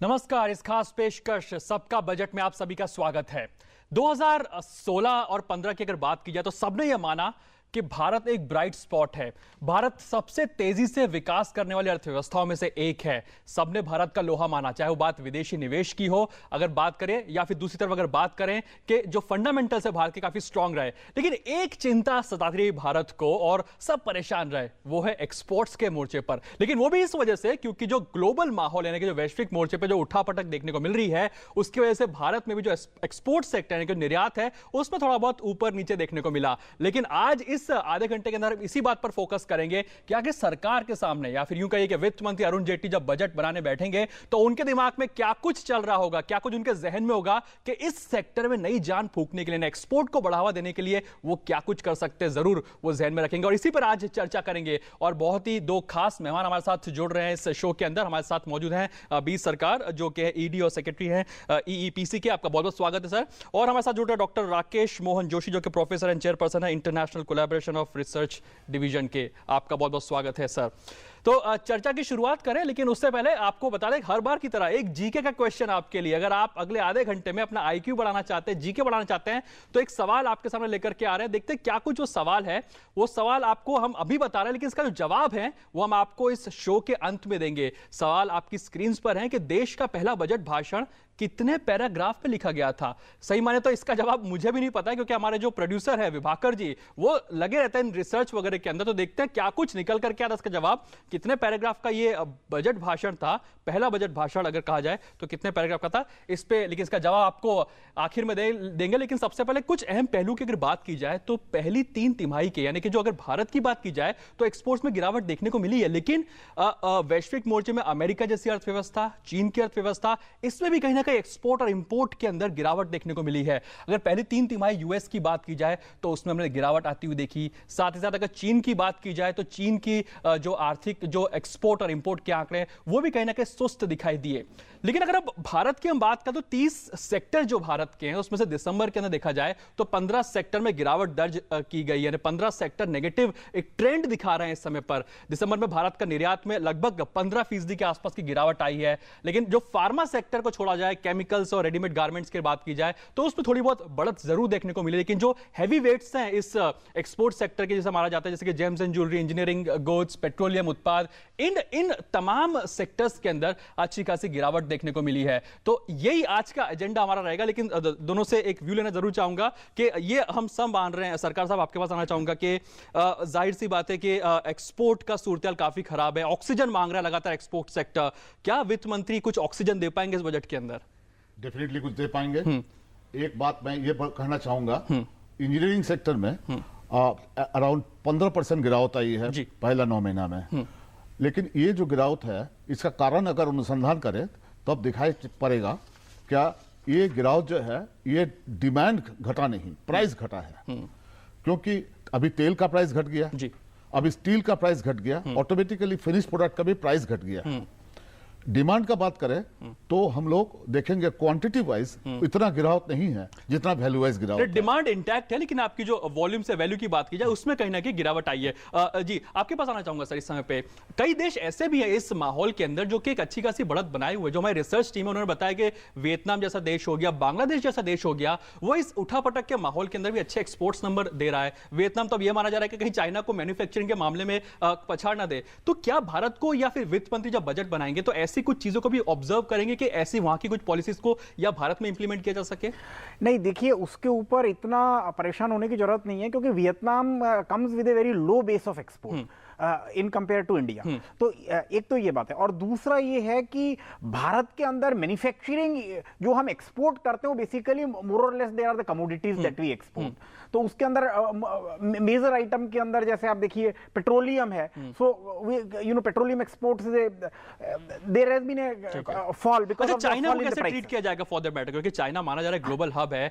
नमस्कार। इस खास पेशकश सबका बजट में आप सभी का स्वागत है। 2016 और 15 की अगर बात की जाए तो सबने यह माना कि भारत एक ब्राइट स्पॉट है। भारत सबसे तेजी से विकास करने वाली अर्थव्यवस्थाओं में से एक है। सबने भारत का लोहा माना, चाहे वो बात विदेशी निवेश की हो अगर बात करें, या फिर दूसरी तरफ अगर बात करें कि जो फंडामेंटल्स है भारत के काफी स्ट्रांग रहे। लेकिन एक चिंता सताती रही भारत को और सब परेशान रहे, वो है एक्सपोर्ट्स के मोर्चे पर। लेकिन वो भी इस वजह से क्योंकि जो ग्लोबल माहौल यानी कि जो वैश्विक मोर्चे पर जो उठापटक देखने को मिल रही है, उसकी वजह से भारत में भी जो एक्सपोर्ट सेक्टर यानी कि निर्यात है उसमें थोड़ा बहुत ऊपर नीचे देखने को मिला। लेकिन आज इस आधे घंटे के अंदर इसी बात पर फोकस करेंगे कि आगे सरकार के सामने, या फिर यूं कहिए कि वित्त मंत्री अरुण जेटली जब बजट बनाने बैठेंगे तो उनके दिमाग में क्या कुछ चल रहा होगा, क्या कुछ उनके जहन में होगा कि इस सेक्टर में नई जान फूंकने के लिए, एक्सपोर्ट को बढ़ावा देने के लिए वो क्या कुछ कर सकते हैं, जरूर वो जहन में रखेंगे। और इसी पर आज चर्चा करेंगे और बहुत ही दो खास मेहमान हमारे साथ जुड़ रहे हैं इस शो के अंदर। हमारे साथ मौजूद हैं बी सरकार, जो कि ईडी और सेक्रेटरी हैं ईईपीसी के। आपका बहुत बहुत स्वागत है सर। और हमारे साथ जुड़ रहे हैं डॉक्टर राकेश मोहन जोशी, जो कि प्रोफेसर एंड चेयरपर्सन है international collaboration of research division के। आपका बहुत बहुत स्वागत है सर। तो चर्चा की शुरुआत करें, लेकिन उससे पहले आपको बता दें हर बार की तरह एक जीके का क्वेश्चन आपके लिए। अगर आप अगले आधे घंटे में अपना आईक्यू बढ़ाना चाहते हैं, जीके बढ़ाना चाहते हैं, तो एक सवाल आपके सामने लेकर के आ रहे हैं। देखते हैं क्या कुछ जो सवाल है, वो सवाल आपको हम अभी बता रहे हैं, लेकिन इसका जो जवाब है वो हम आपको इस शो के अंत में देंगे। सवाल आपकी स्क्रीन पर है कि देश का पहला बजट भाषण कितने पैराग्राफ पे लिखा गया था। सही माने तो इसका जवाब मुझे भी नहीं पता है, क्योंकि हमारे जो प्रोड्यूसर है विभाकर जी, वो लगे रहते हैं रिसर्च वगैरह के अंदर। तो देखते हैं क्या कुछ निकल करके आता इसका जवाब। कितने पैराग्राफ का ये बजट भाषण था, पहला बजट भाषण अगर कहा जाए तो कितने पैराग्राफ का था इस पे, लेकिन इसका जवाब आपको आखिर में देंगे। लेकिन सबसे पहले कुछ अहम पहलू की अगर बात की जाए तो पहली 3 तिमाही के, यानी कि जो अगर भारत की बात की जाए तो एक्सपोर्ट्स में गिरावट देखने को मिली है। लेकिन वैश्विक मोर्चे में अमेरिका जैसी अर्थव्यवस्था, चीन की अर्थव्यवस्था, इसमें भी कहीं ना कहीं एक्सपोर्ट और इंपोर्ट के अंदर गिरावट देखने को मिली है। अगर पहली 3 तिमाही यूएस की बात की जाए तो उसमें हमने गिरावट आती हुई देखी। साथ ही साथ अगर चीन की बात की जाए तो चीन की जो आर्थिक, जो एक्सपोर्ट और इंपोर्ट के आंकड़े, वो भी कहीं ना कहीं सुस्त दिखाई दिए। लेकिन अगर अब भारत की हम बात करें तो 30 सेक्टर जो भारत के हैं उसमें से दिसंबर के अंदर देखा जाए तो 15 सेक्टर में गिरावट दर्ज की गई, यानी 15 सेक्टर नेगेटिव एक ट्रेंड दिखा रहे हैं इस समय पर। दिसंबर में भारत का निर्यात में लगभग 15% के आसपास की गिरावट आई है। लेकिन जो फार्मा सेक्टर को छोड़ा जाए, केमिकल्स और रेडीमेड गारमेंट्स की बात की जाए तो उसमें थोड़ी बहुत बढ़त जरूर देखने को मिली। लेकिन जो हैवी वेट्स हैं इस एक्सपोर्ट सेक्टर के, जैसे माना जाता है, जैसे कि James and jewellery, engineering goods, petroleum उत्पाद, इन तमाम सेक्टर्स के अंदर अच्छी खासी गिरावट देखने को मिली है। तो यही आज का एजेंडा हमारा रहेगा। लेकिन दोनों से एक व्यू लेना जरूर चाहूंगा कि ये हम सब मान रहे हैं। सरकार साहब, आपके पास आना चाहूंगा कि जाहिर सी बात है कि एक्सपोर्ट का सूरत काफी खराब है, ऑक्सीजन मांग रहा है लगातार एक्सपोर्ट सेक्टर। क्या वित्त मंत्री कुछ ऑक्सीजन दे पाएंगे इस बजट के अंदर? डेफिनेटली कुछ दे पाएंगे। एक बात मैं ये कहना चाहूंगा, इंजीनियरिंग सेक्टर में अराउंड 15% गिरावट आई है पहला 9 महीना में। लेकिन ये जो गिरावट है, इसका कारण अगर अनुसंधान करें तब दिखाई पड़ेगा क्या ये गिरावट जो है ये डिमांड घटा नहीं, प्राइस घटा है। क्योंकि अभी तेल का प्राइस घट गया, अभी स्टील का प्राइस घट गया, ऑटोमेटिकली फिनिश प्रोडक्ट का भी प्राइस घट गया। डिमांड का बात करें तो हम लोग देखेंगे क्वांटिटी वाइज इतना गिरावट नहीं है जितना वैल्यू वाइज गिरावट है। डिमांड इंटैक्ट है, लेकिन आपकी जो वॉल्यूम से वैल्यू की बात की जाए उसमें कहीं ना कहीं गिरावट आई है। जी, आपके पास आना चाहूंगा सर। इस समय पे कई देश ऐसे भी है इस माहौल के अंदर जो कि एक अच्छी खासी बढ़त बनाए हुए। जो हमारी रिसर्च टीम है उन्होंने बताया कि वियतनाम जैसा देश हो गया, बांग्लादेश जैसा देश हो गया, वो इस उठापटक के माहौल के अंदर भी अच्छे एक्सपोर्ट्स नंबर दे रहा है। वियतनाम तो अब यह माना जा रहा है कि कहीं चाइना को मैन्युफैक्चरिंग के मामले में पछाड़ ना दे। तो क्या भारत को, या फिर वित्त मंत्री जब बजट बनाएंगे तो ऐसी कुछ चीजों को भी ऑब्जर्व करेंगे कि ऐसी वहां की कुछ पॉलिसीज को या भारत में इंप्लीमेंट किया जा सके? नहीं, देखिए उसके ऊपर इतना परेशान होने की जरूरत नहीं है, क्योंकि Vietnam comes with a very low base of export in compare to India. तो एक तो ये बात है, और दूसरा ये है कि भारत के अंदर मैन्युफैक्चरिंग जो हम एक्सपोर्ट करते हैं वो basically more or less they are the commodities that we export. तो उसके अंदर मेजर आइटम के अंदर जैसे आप देखिए पेट्रोलियम है, so you know petroleum exports there has been a fall because of China को कैसे ट्रीट किया जाएगा फॉर दैट मैटर? क्योंकि चाइना माना जा रहा है ग्लोबल हब है,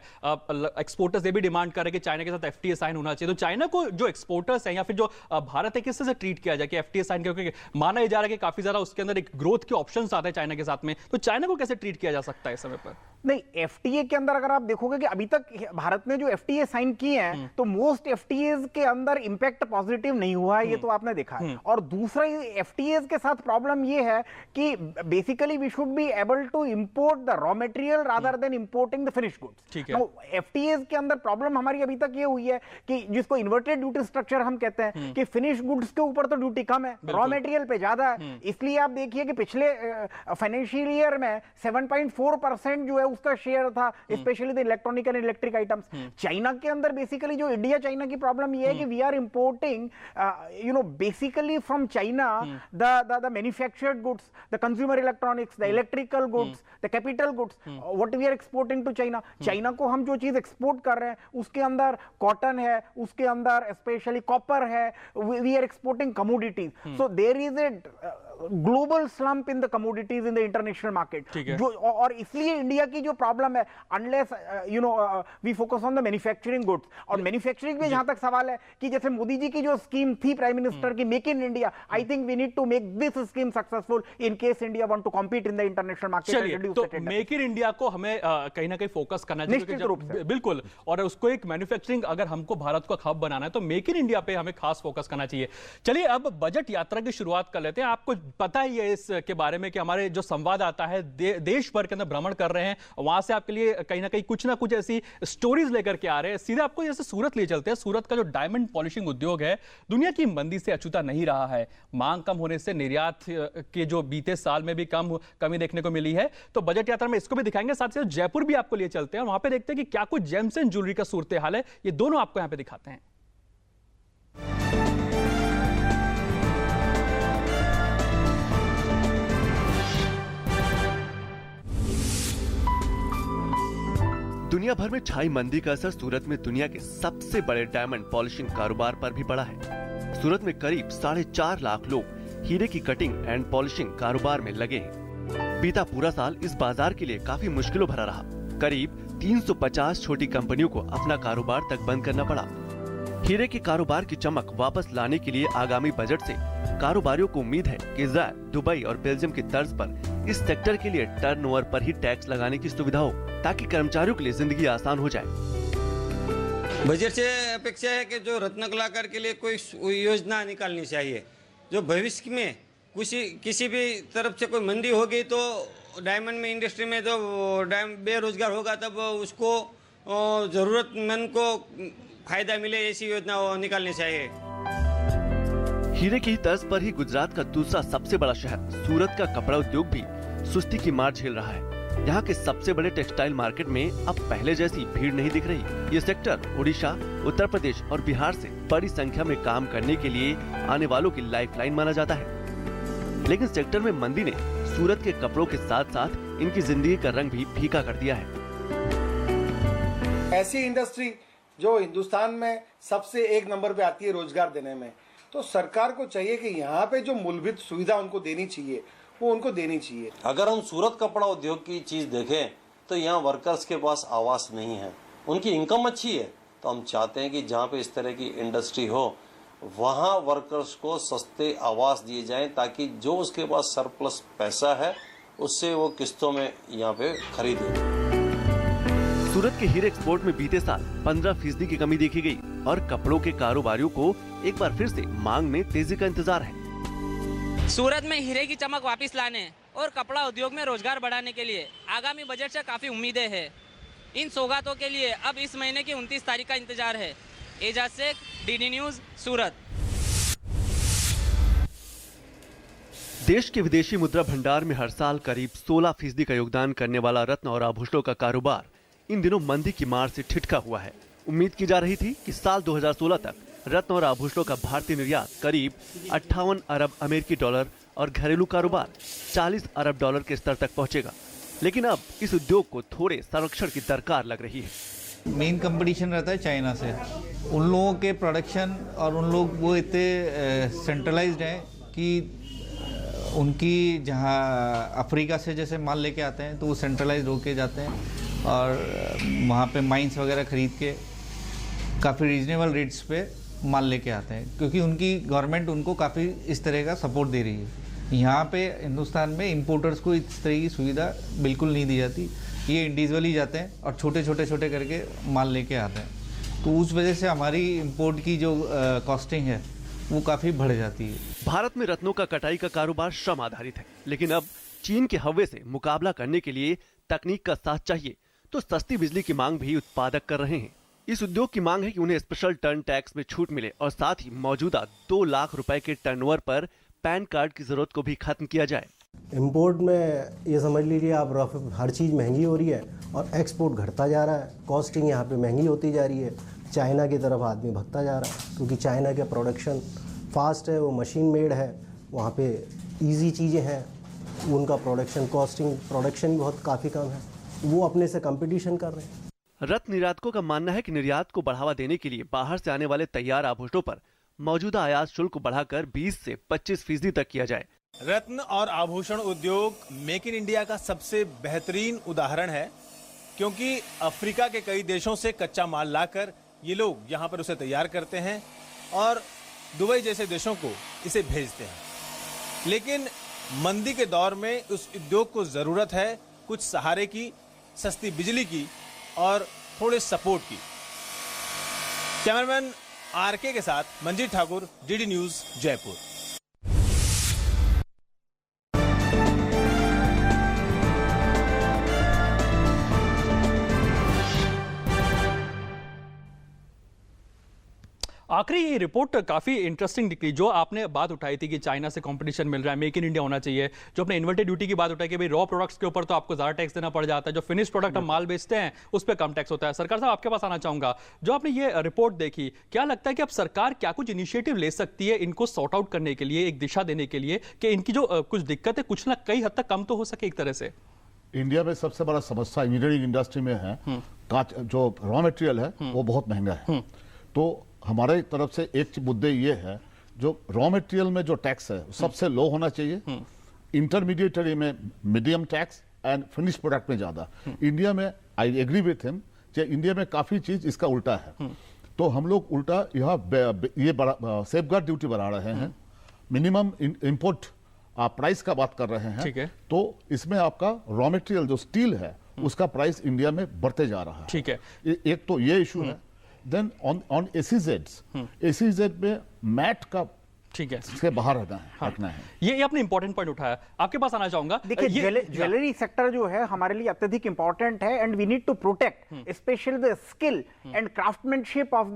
एक्सपोर्टर्स ये भी डिमांड कर रहे हैं कि चाइना के साथ एफटीए साइन होना चाहिए। तो चाइना को जो एक्सपोर्टर्स हैं या फिर जो भारत है, किस तरह से ट्रीट किया जाए कि एफटीए साइन, क्योंकि माना जा रहा है कि काफी ज्यादा उसके अंदर एक ग्रोथ के ऑप्शंस आते हैं चाइना के साथ में। तो चाइना को कैसे ट्रीट किया जा सकता है इस समय पर? नहीं, एफटीए के अंदर अगर आप देखोगे कि अभी तक भारत ने जो एफटीए साइन किए हैं तो मोस्ट एफटीएज के अंदर इंपैक्ट पॉजिटिव नहीं हुआ है, ये तो आपने देखा है। और दूसरा एफटीएज के साथ प्रॉब्लम ये है कि basically we should be able to import the raw material rather than importing the finished goods. FTAs के अंदर प्रॉब्लम हमारी अभी तक ये हुई है कि जिसको इन्वर्टेड ड्यूटी स्ट्रक्चर हम कहते हैं कि फिनिश्ड गुड्स के ऊपर तो ड्यूटी कम है, रॉ मटेरियल पे ज्यादा है। इसलिए आप देखिए कि पिछले फाइनेंशियल ईयर में 7.4% जो है उसका शेयर था, specially the electronic and electric items. China के अंदर बेसिकली जो इंडिया चाइना की प्रॉब्लम ये है कि we are importing basically from China the manufactured goods, the consumer electronics, the electrical goods, the capital goods, what we are exporting to China. China को हम जो चीज एक्सपोर्ट कर रहे हैं उसके अंदर कॉटन है, उसके अंदर स्पेशली कॉपर है, we are exporting commodities. So there is a global slump in the commodities in the international market. जो और इसलिए इंडिया की जो प्रॉब्लम है, unless we focus on the manufacturing goods. और मैन्युफैक्चरिंग में जहां तक सवाल है कि जैसे मोदी जी की जो स्कीम थी प्राइम मिनिस्टर की, make in India, I think we need to make this scheme successful in case India want to compete in the international market. तो मेक इन इंडिया को हमें कहीं ना कहीं फोकस करना चाहिए, बिल्कुल। और उसको एक मैन्युफैक्चरिंग, अगर हमको भारत को हब बनाना है तो मेक इन इंडिया पे हमें खास फोकस करना चाहिए। चलिए अब बजट यात्रा की शुरुआत कर लेते हैं। आपको पता ही है इसके बारे में कि हमारे जो संवाददाता है देश भर के अंदर भ्रमण कर रहे हैं, वहां से आपके लिए कहीं ना कहीं कुछ ना कुछ ऐसी स्टोरीज लेकर के आ रहे हैं। सीधे आपको जैसे सूरत ले चलते हैं। सूरत का जो डायमंड पॉलिशिंग उद्योग है, दुनिया की मंदी से अछूता नहीं रहा है। मांग कम होने से निर्यात के जो बीते साल में भी कमी देखने को मिली है। तो बजट यात्रा में इसको भी दिखाएंगे, साथ ही जयपुर भी आपको लिए चलते हैं, वहां पे देखते हैं कि क्या कुछ जेम्स एंड ज्वेलरी का सूरत हाल है। ये दोनों आपको यहां पे दिखाते हैं। दुनिया भर में छाई मंदी का असर सूरत में दुनिया के सबसे बड़े डायमंड पॉलिशिंग कारोबार पर भी पड़ा है। सूरत में करीब 4.5 लाख लोग हीरे की कटिंग एंड पॉलिशिंग कारोबार में लगे हैं। बीता पूरा साल इस बाजार के लिए काफी मुश्किलों भरा रहा। करीब 350 छोटी कंपनियों को अपना कारोबार तक बंद करना पड़ा। हीरे के कारोबार की चमक वापस लाने के लिए आगामी बजट से कारोबारियों को उम्मीद है कि इजरायल, दुबई और बेल्जियम की तर्ज पर इस सेक्टर के लिए टर्नओवर पर ही टैक्स लगाने की सुविधा हो, ताकि कर्मचारियों के लिए जिंदगी आसान हो जाए। बजट से अपेक्षा है कि जो रत्न कलाकार के लिए कोई योजना निकालनी चाहिए, जो भविष्य में किसी भी तरफ से कोई मंदी होगी तो डायमंड में इंडस्ट्री में जो बेरोजगार होगा तब उसको जरूरतमंद को फायदा मिले, ऐसी योजना निकालनी चाहिए। हीरे की तर्ज पर ही गुजरात का दूसरा सबसे बड़ा शहर सूरत का कपड़ा उद्योग भी सुस्ती की मार झेल रहा है। यहाँ के सबसे बड़े टेक्सटाइल मार्केट में अब पहले जैसी भीड़ नहीं दिख रही। ये सेक्टर उड़ीसा, उत्तर प्रदेश और बिहार से बड़ी संख्या में काम करने के लिए आने वालों की लाइफलाइन माना जाता है। लेकिन सेक्टर में मंदी ने सूरत के कपड़ों के साथ साथ इनकी जिंदगी का रंग भी फीका कर दिया है। ऐसी इंडस्ट्री जो हिंदुस्तान में सबसे एक नंबर पे आती है रोजगार देने में, तो सरकार को चाहिए कि यहाँ पे जो मूलभूत सुविधा उनको देनी चाहिए वो उनको देनी चाहिए। अगर हम सूरत कपड़ा उद्योग की चीज देखें तो यहाँ वर्कर्स के पास आवास नहीं है, उनकी इनकम अच्छी है। तो हम चाहते हैं कि जहाँ पे इस तरह की इंडस्ट्री हो वहाँ वर्कर्स को सस्ते आवास दिए जाएं, ताकि जो उसके पास सरप्लस पैसा है उससे वो किस्तों में यहाँ पे खरीदे। सूरत के हीरे एक्सपोर्ट में बीते साल 15% की कमी देखी गई और कपड़ों के कारोबारियों को एक बार फिर से मांग में तेजी का इंतजार है। सूरत में हीरे की चमक वापस लाने और कपड़ा उद्योग में रोजगार बढ़ाने के लिए आगामी बजट से काफी उम्मीदें हैं। इन सौगातों के लिए अब इस महीने की 29 तारीख का इंतजार है। एजाज शेख, डीडी न्यूज, सूरत। देश के विदेशी मुद्रा भंडार में हर साल करीब 16% का योगदान करने वाला रत्न और आभूषणों का कारोबार इन दिनों मंदी की मार से ठिठका हुआ है। उम्मीद की जा रही थी कि साल 2016 तक रत्न और आभूषणों का भारतीय निर्यात करीब 58 अरब अमेरिकी डॉलर और घरेलू कारोबार 40 अरब डॉलर के स्तर तक पहुंचेगा। लेकिन अब इस उद्योग को थोड़े संरक्षण की दरकार लग रही है। मेन कंपटीशन रहता है चाइना से। उन लोगों के प्रोडक्शन और उन लोग वो इतने सेंट्रलाइज्ड हैं कि उनकी जहाँ अफ्रीका से जैसे माल लेके आते हैं तो वो सेंट्रलाइज्ड होके जाते हैं और वहाँ पे माइंस वगैरह खरीद के काफ़ी रीजनेबल रेट्स पे माल लेके आते हैं, क्योंकि उनकी गवर्नमेंट उनको काफ़ी इस तरह का सपोर्ट दे रही है। यहाँ पे हिंदुस्तान में इंपोर्टर्स को इस तरह की सुविधा बिल्कुल नहीं दी जाती। ये इंडिविजुअली जाते हैं और छोटे छोटे करके माल लेके आते हैं, तो उस वजह से हमारी इंपोर्ट की जो कॉस्टिंग है वो काफ़ी बढ़ जाती है। भारत में रत्नों का कटाई का कारोबार श्रम आधारित है, लेकिन अब चीन के हव्वे से मुकाबला करने के लिए तकनीक का साथ चाहिए, तो सस्ती बिजली की मांग भी उत्पादक कर रहे हैं। इस उद्योग की मांग है कि उन्हें स्पेशल टर्न टैक्स में छूट मिले और साथ ही मौजूदा 2 लाख रुपए के टर्नओवर पर पैन कार्ड की जरूरत को भी खत्म किया जाए। इंपोर्ट में ये समझ लीजिए आप, हर चीज़ महंगी हो रही है और एक्सपोर्ट घटता जा रहा है, कॉस्टिंग यहाँ पे महंगी होती जा रही है, चाइना की तरफ आदमी भगता जा रहा है, क्योंकि चाइना का प्रोडक्शन फास्ट है, वो मशीन मेड है, वहाँ पे इजी चीज़ें हैं, उनका प्रोडक्शन प्रोडक्शन बहुत काफ़ी कम है, वो अपने से कंपटीशन कर रहे हैं। रत्न निर्यातकों का मानना है कि निर्यात को बढ़ावा देने के लिए बाहर से आने वाले तैयार आभूषणों पर मौजूदा आयात शुल्क को बढ़ाकर 20 से 25% तक किया जाए। रत्न और आभूषण उद्योग मेक इन इंडिया का सबसे बेहतरीन उदाहरण है, क्योंकि अफ्रीका के कई देशों से कच्चा माल लाकर ये लोग यहाँ पर उसे तैयार करते हैं और दुबई जैसे देशों को इसे भेजते हैं। लेकिन मंदी के दौर में उस उद्योग को जरूरत है कुछ सहारे की, सस्ती बिजली की और थोड़े सपोर्ट की। कैमरामैन आरके के साथ मंजीत ठाकुर, डीडी न्यूज, जयपुर। आखिरी ये रिपोर्ट काफी इंटरेस्टिंग निकली, जो आपने बात उठाई थी कि चाइना से कंपटीशन मिल रहा है, मेक इन इंडिया होना चाहिए, जो अपने इन्वर्टेड ड्यूटी की बात उठाई कि भाई रॉ प्रोडक्ट्स के ऊपर तो आपको ज्यादा टैक्स देना पड़ जाता है, जो फिनिश प्रोडक्ट हम माल बेचते हैं उस पर कम टैक्स होता है। सरकार साहब आपके पास आना चाहूंगा, जो आपने ये रिपोर्ट देखी, क्या लगता है कि अब सरकार क्या कुछ इनिशिएटिव ले सकती है इनको सॉर्ट आउट करने के लिए, एक दिशा देने के लिए कि इनकी जो कुछ दिक्कत है कुछ ना कई हद तक कम तो हो सके एक तरह से? इंडिया में सबसे बड़ा समस्या इंजीनियरिंग इंडस्ट्री में है, जो रॉ मटेरियल है वो बहुत महंगा है। तो हमारे तरफ से एक मुद्दे ये है, जो रॉ मटेरियल में जो टैक्स है सबसे लो होना चाहिए, इंटरमीडिएटरी में medium tax and finish product में ज्यादा। इंडिया में आई एग्री विथ हिम कि इंडिया में काफी चीज इसका उल्टा है, तो हम लोग उल्टा यहाँ ये सेफगार्ड ड्यूटी बढ़ा रहे हैं, मिनिमम इंपोर्ट प्राइस का बात कर रहे हैं। ठीक है। तो इसमें आपका रॉ मटेरियल जो स्टील है उसका प्राइस इंडिया में बढ़ते जा रहा है। ठीक है। एक तो ये इशू है। देन ऑन एसीजेड में मैट का, ठीक है, इसके बाहर हटना है। ये आपने इंपॉर्टेंट पॉइंट उठाया, आपके पास आना चाहूंगा। देखिए, ज्वेलरी सेक्टर जो है हमारे लिए अत्यधिक इंपॉर्टेंट है and we need to protect specially the skill and craftsmanship of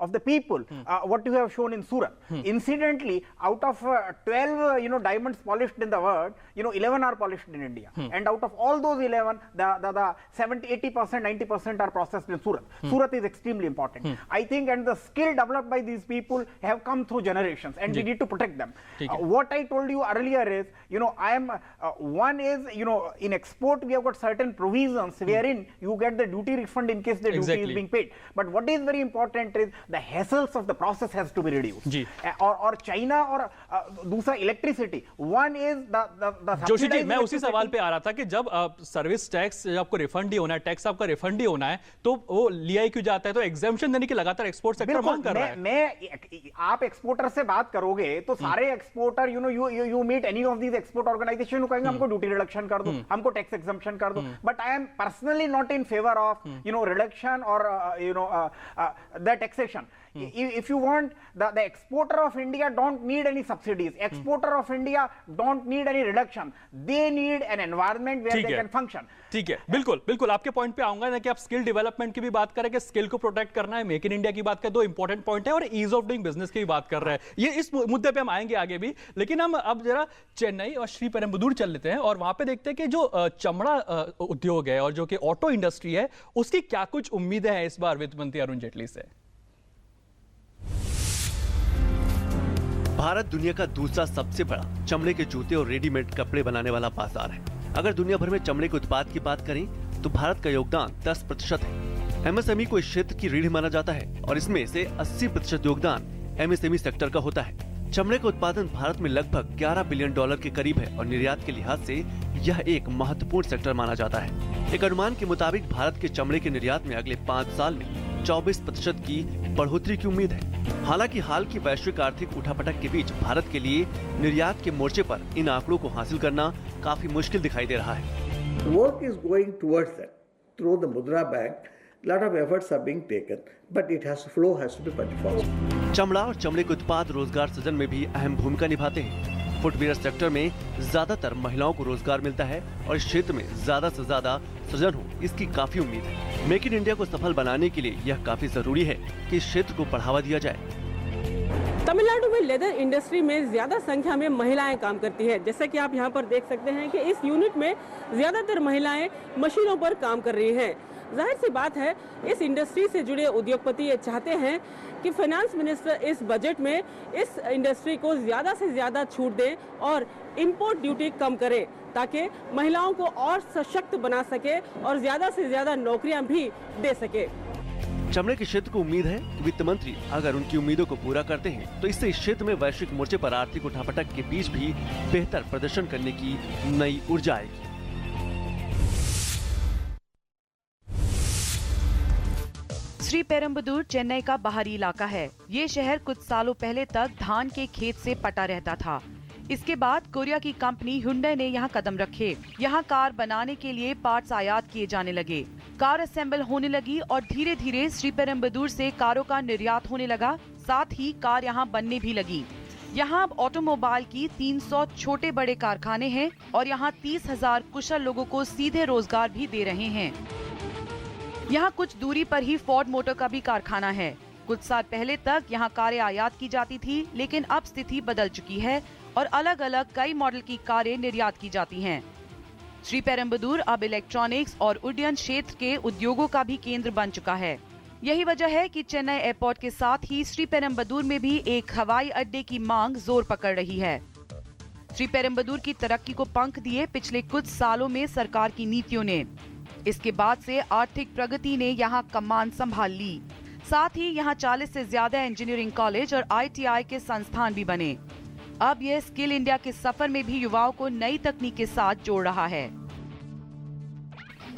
the people, what you have shown in Surat. Incidentally, out of 12 diamonds polished in the world, 11 are polished in India, and out of all those 11 the 70-80% 90% are processed in Surat is extremely important, I think, and the skill developed by these people have come through generations and we need to protect them. What I told you earlier is, I am one is, in export we have got certain provisions wherein you get the duty refund in case the duty is being paid, but what is very important is the hassles of the process has to be reduced. और China और दूसरा electricity, one is the Joshi ji, मैं उसी सवाल पे आ रहा था कि जब सर्विस टैक्स आपको रिफंड ही होना है, टैक्स आपका रिफंड ही होना है, तो वो लिया ही क्यों जाता है? तो एग्जेम्पशन देने की लगातार एक्सपोर्ट सेक्टर मांग कर रहा है। आप एक्सपोर्टर से बात करोगे तो सारे exporter, you meet any of these export organization, कहेंगे हमको ड्यूटी रिडक्शन कर दो, हमको टैक्स एग्जम्पशन कर दो, but I am personally not in favour of reduction और the taxation. If you want, the exporter of India don't need any subsidies. Exporter of India don't need any reduction. They need an environment where they can function. ठीक है, बिल्कुल बिल्कुल आपके point पे आऊंगा ना कि आप स्किल डेवलपमेंट की भी बात करें कि स्किल को प्रोटेक्ट करना है, मेक इन इंडिया की बात करें, दो इंपॉर्टेंट पॉइंट है, और ईज ऑफ डूइंग बिजनेस की भी बात कर रहे हैं. ये इस मुद्दे पे हम आएंगे आगे भी, लेकिन हम अब जरा चेन्नई और श्रीपेरुम्बदूर चल लेते हैं और वहां पे देखते हैं कि जो चमड़ा उद्योग है और जो कि ऑटो इंडस्ट्री है, उसकी क्या कुछ उम्मीदें हैं इस बार वित्त मंत्री अरुण जेटली से. भारत दुनिया का दूसरा सबसे बड़ा चमड़े के जूते और रेडीमेड कपड़े बनाने वाला बाजार है. अगर दुनिया भर में चमड़े के उत्पाद की बात करें तो भारत का योगदान 10% है. एमएसएमई को इस क्षेत्र की रीढ़ माना जाता है और इसमें से 80% योगदान एमएसएमई सेक्टर का होता है. चमड़े का उत्पादन भारत में लगभग $11 बिलियन के करीब है और निर्यात के लिहाज से यह एक महत्वपूर्ण सेक्टर माना जाता है. एक अनुमान के मुताबिक भारत के चमड़े के निर्यात में अगले 5 साल में 24% की बढ़ोतरी की उम्मीद है. हालांकि हाल की वैश्विक आर्थिक उठापटक के बीच भारत के लिए निर्यात के मोर्चे पर इन आंकड़ों को हासिल करना काफी मुश्किल दिखाई दे रहा है. Work is going towards that. Through the Mudra Bank, lot of efforts are being taken, but flow has to be pretty fast. चमड़ा और चमड़े के उत्पाद रोजगार सृजन में भी अहम भूमिका निभाते हैं। फुटवियर सेक्टर में ज्यादातर महिलाओं को रोजगार मिलता है और इस क्षेत्र में ज्यादा से ज्यादा सृजन हो, इसकी काफी उम्मीद है। मेक इन इंडिया को सफल बनाने के लिए यह काफी जरूरी है कि इस क्षेत्र को बढ़ावा दिया जाए। तमिलनाडु में लेदर इंडस्ट्री में ज्यादा संख्या में महिलाएं काम करती है। जैसा कि आप यहां पर देख सकते हैं कि इस यूनिट में ज्यादातर महिलाएं मशीनों पर काम कर रही हैं। जाहिर सी बात है, इस इंडस्ट्री से जुड़े उद्योगपति ये चाहते हैं कि फाइनेंस मिनिस्टर इस बजट में इस इंडस्ट्री को ज्यादा से ज्यादा छूट दें और इंपोर्ट ड्यूटी कम करें, ताकि महिलाओं को और सशक्त बना सके और ज्यादा से ज्यादा नौकरियां भी दे सके। चमड़े के क्षेत्र को उम्मीद है कि वित्त मंत्री अगर उनकी उम्मीदों को पूरा करते हैं तो इससे इस क्षेत्र में वैश्विक मोर्चे पर आर्थिक उठापटक के बीच भी बेहतर प्रदर्शन करने की नई ऊर्जा आएगी। श्रीपेरुम्बदूर चेन्नई का बाहरी इलाका है। ये शहर कुछ सालों पहले तक धान के खेत से पटा रहता था। इसके बाद कोरिया की कंपनी हुंडई ने यहाँ कदम रखे। यहाँ कार बनाने के लिए पार्ट्स आयात किए जाने लगे, कार असेंबल होने लगी और धीरे धीरे श्रीपेरुम्बदूर से कारों का निर्यात होने लगा। साथ ही कार यहाँ बनने भी लगी। यहाँ अब ऑटोमोबाइल की 300 छोटे बड़े कारखाने हैं और यहाँ 30,000 कुशल लोगों को सीधे रोजगार भी दे रहे हैं। यहाँ कुछ दूरी पर ही फोर्ड मोटर का भी कारखाना है। कुछ साल पहले तक यहाँ कारें आयात की जाती थी, लेकिन अब स्थिति बदल चुकी है और अलग अलग कई मॉडल की कारें निर्यात की जाती हैं। श्रीपेरुम्बदूर अब इलेक्ट्रॉनिक्स और उड्डयन क्षेत्र के उद्योगों का भी केंद्र बन चुका है। यही वजह है कि चेन्नई एयरपोर्ट के साथ ही श्रीपेरुम्बदूर में भी एक हवाई अड्डे की मांग जोर पकड़ रही है। श्रीपेरुम्बदूर की तरक्की को पंख दिए पिछले कुछ सालों में सरकार की नीतियों ने। इसके बाद से आर्थिक प्रगति ने यहाँ कमान संभाल ली। साथ ही यहाँ 40 से ज्यादा इंजीनियरिंग कॉलेज और ITI के संस्थान भी बने। अब यह स्किल इंडिया के सफर में भी युवाओं को नई तकनीक के साथ जोड़ रहा है।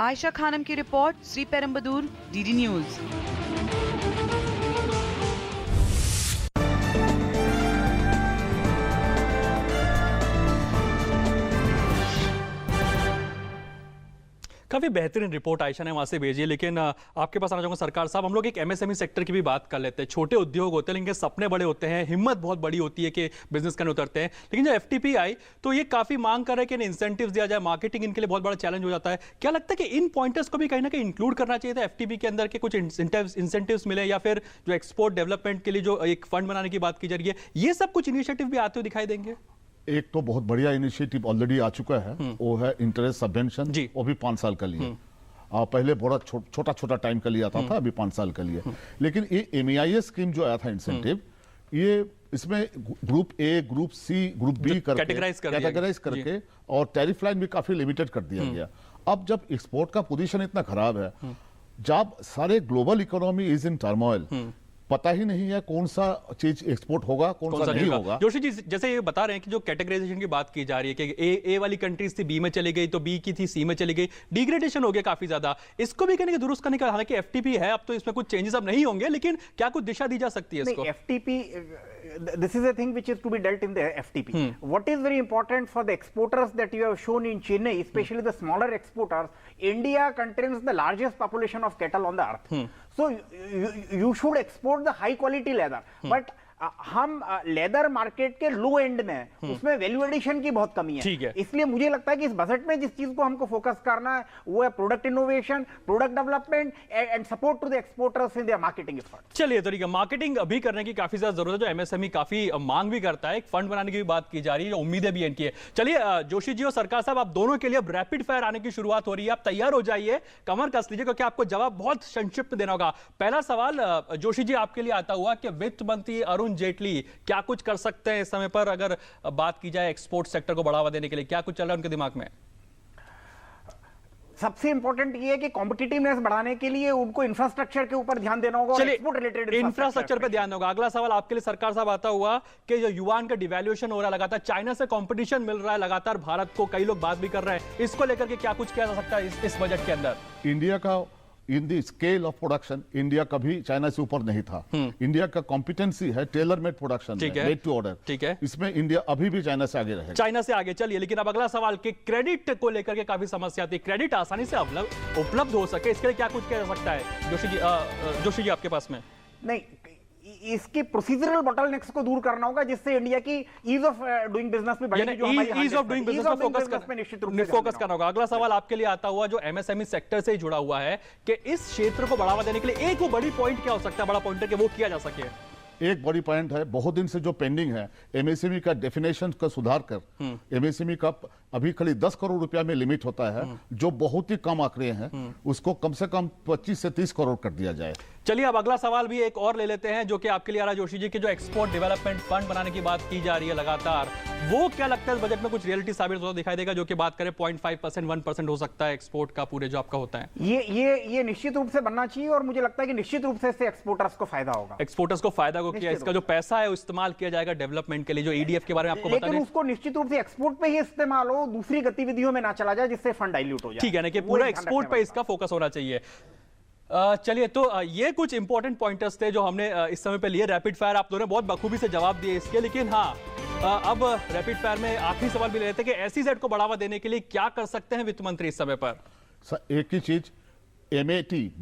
आयशा खानम की रिपोर्ट, श्रीपेरुम्बदूर, DD न्यूज। काफी बेहतरीन रिपोर्ट आयशा ने वहां से भेजी है, लेकिन आपके पास आना चाहूंगा सरकार साहब, हम लोग एक MSME सेक्टर की भी बात कर लेते हैं। छोटे उद्योग होते हैं लेकिन सपने बड़े होते हैं, हिम्मत बहुत बड़ी होती है कि बिजनेस करने उतरते हैं। लेकिन जब FTP आई तो ये काफी मांग कर रहे हैं कि इंसेंटिव दिया जाए, मार्केटिंग इनके लिए बहुत बड़ा चैलेंज हो जाता है। क्या लगता है कि इन पॉइंटर्स को भी कहीं ना कहीं इंक्लूड करना चाहिए था FTP के अंदर, के कुछ इंसेंटिव्स मिले, या फिर जो एक्सपोर्ट डेवलपमेंट के लिए जो एक फंड बनाने की बात की जा रही है, ये सब कुछ इनिशिएटिव भी आते हुए दिखाई देंगे? एक तो बहुत बढ़िया इनिशिएटिव ऑलरेडी आ चुका है, वो है इंटरेस्ट सबवेंशन, वो भी 5 साल का लिए। पहले बड़ा छोटा छोटा टाइम का लिया था, अभी 5 साल का लिए। लेकिन ये MEIS स्कीम जो आया था इंसेंटिव, ये इसमें group A, group C, group B करके कैटेगराइज करके और टैरिफ लाइन भी काफी लिमिटेड कर दिया गया। अब जब एक्सपोर्ट का पोजीशन इतना खराब है, जब सारे global economy is in turmoil, पता ही नहीं है कौन सा चीज एक्सपोर्ट होगा, कौन सा नहीं होगा। जोशी जी, जैसे ये बता रहे हैं कि जो कैटेगराइजेशन की बात की जा रही है कि A वाली कंट्रीज थी B में चली गई, तो B की थी C में चली गई, डिग्रेडेशन हो गया काफी ज्यादा। इसको भी कहने के दुरुस्त करने का, हालांकि FTP है, अब तो इसमें कुछ चेंजेस अब नहीं होंगे, लेकिन क्या कुछ दिशा दी जा सकती है इसको? FTP, this is a thing which is to be dealt in the FTP. What is very important for the exporters that you have shown in Chennai, especially the smaller exporters, India contains the largest population of cattle on the earth. So you should export the high quality leather, but हम leather market के लो and में, उसमें value addition की बहुत कमी है। इसलिए मुझे लगता है कि इस बजट में जिस चीज को हमको फोकस करना है वो है product innovation, product development and support to the exporters in their marketing effort. चलिए, तरीका मार्केटिंग अभी करने की काफी ज्यादा जरूरत है, जो MSME काफी मांग भी करता है। एक फंड बनाने की भी बात की जा रही है, उम्मीदें भी इनकी है। चलिए जोशी जी और सरकार साहब, आप दोनों के लिए अब रैपिड फायर आने की शुरुआत हो रही है। आप तैयार हो जाइए, कमर कस लीजिए, क्योंकि आपको जवाब बहुत संक्षिप्त देना होगा। पहला सवाल जोशी जी आपके लिए आता हुआ कि वित्त मंत्री अरुण जेटली क्या कुछ कर सकते हैं इस समय पर, अगर बात की जाए एक्सपोर्ट सेक्टर को बढ़ावा देने के लिए, क्या कुछ चल रहा है उनके दिमाग में? सबसे इंपॉर्टेंट ये है कि कॉम्पिटिटिवनेस बढ़ाने के लिए उनको इंफ्रास्ट्रक्चर के ऊपर ध्यान देना होगा, एक्सपोर्ट रिलेटेड इंफ्रास्ट्रक्चर पे ध्यान होगा। अगला सवाल आपके लिए सरकार साहब आता हुआ कि जो युआन का डिवैल्यूएशन हो रहा है लगातार, चाइना से कंपटीशन मिल रहा है लगातार भारत को, कई लोग बात भी कर रहे हैं, इसको लेकर के क्या कुछ किया जा सकता है इस बजट के अंदर? इंडिया का in the scale of production India कभी चाइना से ऊपर नहीं था। इंडिया का कॉम्पिटेंसी है tailor made production, made to order. ठीक है, इसमें इंडिया अभी भी चाइना से आगे रहेगा। चाइना से आगे चलिए, लेकिन अब अगला सवाल कि क्रेडिट को लेकर के काफी समस्या आती है। क्रेडिट आसानी से उपलब्ध हो सके, इसके लिए क्या कुछ किया जा सकता है? जोशी जी आपके पास में। नहीं, इसके प्रोसीजरल बॉटलनेक्स को दूर करना होगा, जिससे इंडिया की ईज ऑफ डूइंग बिजनेस में बढ़ेगी, जो हमारी ईज ऑफ डूइंग बिजनेस पे फोकस करना होगा। अगला सवाल आपके लिए आता हुआ जो एमएसएमई सेक्टर से ही जुड़ा हुआ है कि इस क्षेत्र को बढ़ावा देने के लिए एक वो बड़ी पॉइंट क्या हो सकता है, बड़ा पॉइंटर कि वो किया जा सके? एक बड़ी पॉइंट है, बहुत दिन से जो पेंडिंग है, एमएसएमई का डेफिनेशन का सुधार कर एमएसएमई का अभी खाली 10 करोड़ रुपया में लिमिट होता है, जो बहुत ही कम आंकड़े हैं, उसको कम से कम 25 से 30 करोड़ कर दिया जाए। चलिए अब अगला सवाल भी एक और ले लेते हैं जो कि आपके लिए आ रहा है जोशी जी, कि जो एक्सपोर्ट डेवलपमेंट फंड बनाने की बात की जा रही है लगातार, वो क्या लगता है इस बजट में कुछ रियलिटी साबित होता दिखाई देगा? जो कि बात करें 0.5% 1% हो सकता है एक्सपोर्ट का पूरे जो आपका होता है। ये निश्चित रूप से बनना चाहिए और मुझे लगता है कि निश्चित रूप से इससे एक्सपोर्टर्स को फायदा होगा। एक्सपोर्टर्स को फायदा को किया, इसका जो पैसा है वो इस्तेमाल किया जाएगा डेवलपमेंट के लिए, जो ईडीएफ के बारे में आपको बता दें, उसको निश्चित रूप से एक्सपोर्ट पे ही इस्तेमाल हो, दूसरी गतिविधियों में ना चला जाए जिससे फंड डाइल्यूट हो जाए। ठीक है ना, कि पूरा एक्सपोर्ट पे इसका फोकस होना चाहिए। चलिए, तो ये कुछ इंपॉर्टेंट पॉइंटर्स थे जो हमने इस समय पे लिए। रैपिड फायर आप दोनों बहुत बखूबी से जवाब दिए इसके, लेकिन हाँ अब रैपिड फायर में आखिरी सवाल भी ले लेते हैं कि एसईजेड को बढ़ावा देने के लिए क्या कर सकते हैं वित्त मंत्री इस समय पर? एक ही चीज,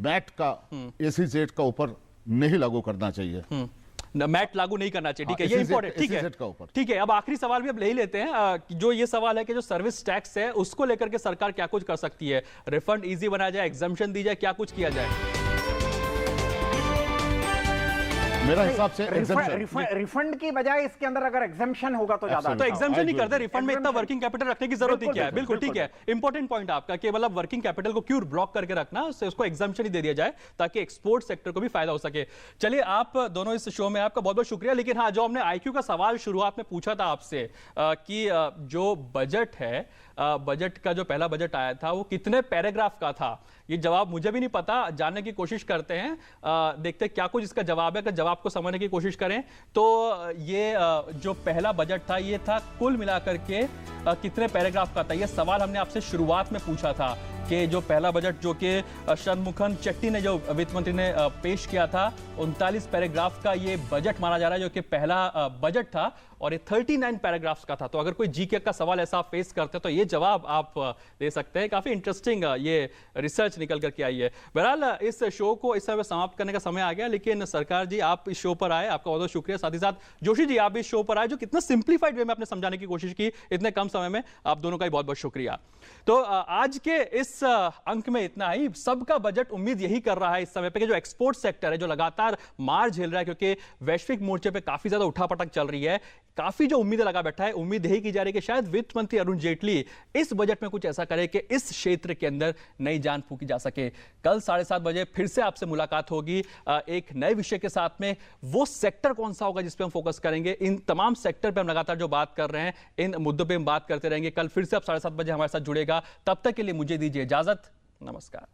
मैट का एसईजेड का ऊपर नहीं लागू करना चाहिए, मैट लागू नहीं करना चाहिए। ठीक है, ये इंपॉर्टेंट। ठीक है, ठीक है। अब आखिरी सवाल भी अब ले ही लेते हैं, जो ये सवाल है कि जो सर्विस टैक्स है उसको लेकर के सरकार क्या कुछ कर सकती है? रिफंड इजी बनाया जाए, एग्जम्पशन दी जाए, क्या कुछ किया जाए? मेरा हिसाब से रिफंड की बजाय इसके अंदर अगर एग्जम्पशन होगा तो ज्यादा। तो एग्जम्पशन नहीं करते, रिफंड में इतना वर्किंग कैपिटल रखने की जरूरत ही क्या है? बिल्कुल ठीक है, इंपॉर्टेंट पॉइंट आपका कि मतलब वर्किंग कैपिटल को क्यों ब्लॉक करके रखना, उसको एग्जम्पशन ही दे दिया जाए ताकि एक्सपोर्ट सेक्टर को भी फायदा हो सके। चलिए, आप दोनों इस शो में आपका बहुत बहुत शुक्रिया। लेकिन हाँ, जो हमने आईक्यू का सवाल शुरुआत में पूछा था आपसे कि जो बजट है, बजट का जो पहला बजट आया था वो कितने पैराग्राफ का था, ये जवाब मुझे भी नहीं पता, जानने की कोशिश करते हैं, देखते हैं क्या कुछ इसका जवाब है। अगर जवाब को समझने की कोशिश करें तो ये जो पहला बजट था ये था कुल मिलाकर के कितने पैराग्राफ का था, ये सवाल हमने आपसे शुरुआत में पूछा था कि जो पहला बजट जो कि षणमुखम चेट्टी ने जो वित्त मंत्री ने पेश किया था 39 पैराग्राफ का ये बजट माना जा रहा है, जो कि पहला बजट था और ये 39 पैराग्राफ्स का था। तो अगर कोई जीके का सवाल ऐसा फेस करते तो ये जवाब आप दे सकते हैं। काफी इंटरेस्टिंग ये रिसर्च निकल करके आई है। बहरहाल इस शो को इस समय समाप्त करने का समय आ गया, लेकिन सरकार जी आप इस शो पर आए, आपका बहुत बहुत शुक्रिया। साथ ही साथ जोशी जी आप इस शो पर आए, जो कितना सिंप्लीफाइड वे में आपने समझाने की कोशिश की इतने कम समय में, आप दोनों का ही बहुत बहुत शुक्रिया। तो आज के इस अंक में इतना ही। सबका बजट उम्मीद यही कर रहा है इस समय पे कि जो एक्सपोर्ट सेक्टर है जो लगातार मार झेल रहा है, क्योंकि वैश्विक मोर्चे पे काफी ज्यादा उठापटक चल रही है, काफी जो उम्मीदें लगा बैठा है, उम्मीद यही की जा रही है कि शायद वित्त मंत्री अरुण जेटली इस बजट में कुछ ऐसा करे कि इस क्षेत्र के अंदर नई जान फूंकी जा सके। कल 7:30 बजे फिर से आपसे मुलाकात होगी एक नए विषय के साथ में। वो सेक्टर कौन सा होगा जिस पे हम फोकस करेंगे, इन तमाम सेक्टर पे हम लगातार जो बात कर रहे हैं इन मुद्दों पे हम बात करते रहेंगे। कल फिर से आप 7:30 बजे हमारे साथ जुड़ेगा। तब तक के लिए मुझे दीजिए इजाजत। नमस्कार।